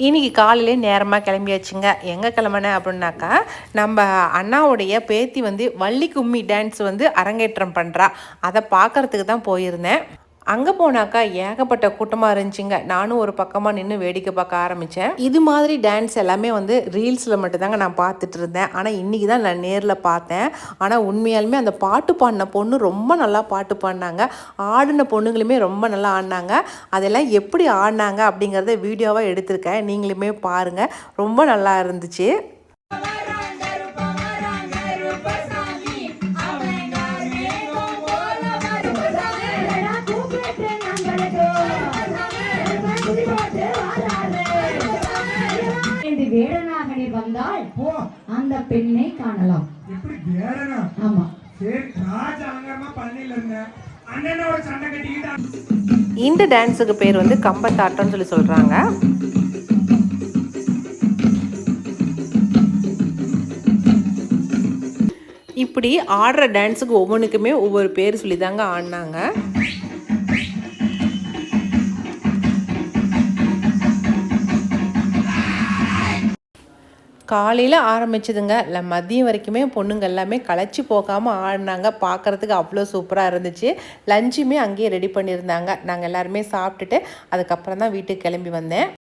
இன்றைக்கி காலையிலே நேரமாக கிளம்பியாச்சுங்க. எங்கே கிளம்புனேன் அப்படின்னாக்கா, நம்ம அண்ணாவுடைய பேத்தி வந்து வள்ளி கும்மி டான்ஸ் வந்து அரங்கேற்றம் பண்ணுறா. அதை பார்க்குறதுக்கு தான் போயிருந்தேன். அங்கே போனாக்கா ஏகப்பட்ட கூட்டமாக இருந்துச்சுங்க. நானும் ஒரு பக்கமாக நின்று வேடிக்கை பார்க்க ஆரம்பித்தேன். இது மாதிரி டான்ஸ் எல்லாமே வந்து ரீல்ஸில் மட்டும்தாங்க நான் பார்த்துட்டு இருந்தேன். ஆனால் இன்றைக்கி தான் நான் நேரில் பார்த்தேன். ஆனால் உண்மையாலுமே அந்த பாட்டு பாடின பொண்ணு ரொம்ப நல்லா பாட்டு பாடினாங்க. ஆடின பொண்ணுங்களுமே ரொம்ப நல்லா ஆடினாங்க. அதெல்லாம் எப்படி ஆடினாங்க அப்படிங்கிறத வீடியோவாக எடுத்திருக்கேன். நீங்களுமே பாருங்கள். ரொம்ப நல்லா இருந்துச்சு. வேடனாகனே வந்தால் அந்த பெண்ணை காணலாம். எப்படி வேடனா? ஆமா. சரி, ராஜ அலங்காரமா பண்ணையில இருந்தேன். அண்ணனோட சண்டை கட்டிக்கிட்டு. இந்த டான்ஸுக்கு பேர் வந்து கம்பத்தாட்டம்னு சொல்லி சொல்றாங்க. இப்படி ஆடுற டான்ஸுக்கு ஒவ்வொன்றுக்குமே ஒவ்வொரு பேர் சொல்லி தாங்க ஆடினாங்க. காலையில் ஆரம்பிச்சதுங்க. இல்லை மதியம் வரைக்குமே பொண்ணுங்க எல்லாமே களைச்சி போகாமல் ஆடினாங்க. பார்க்குறதுக்கு அவ்வளோ சூப்பராக இருந்துச்சு. லஞ்சுமே அங்கேயே ரெடி பண்ணியிருந்தாங்க. நாங்கள் எல்லாருமே சாப்பிட்டுட்டு அதுக்கப்புறம் தான் வீட்டுக்கு கிளம்பி வந்தேன்.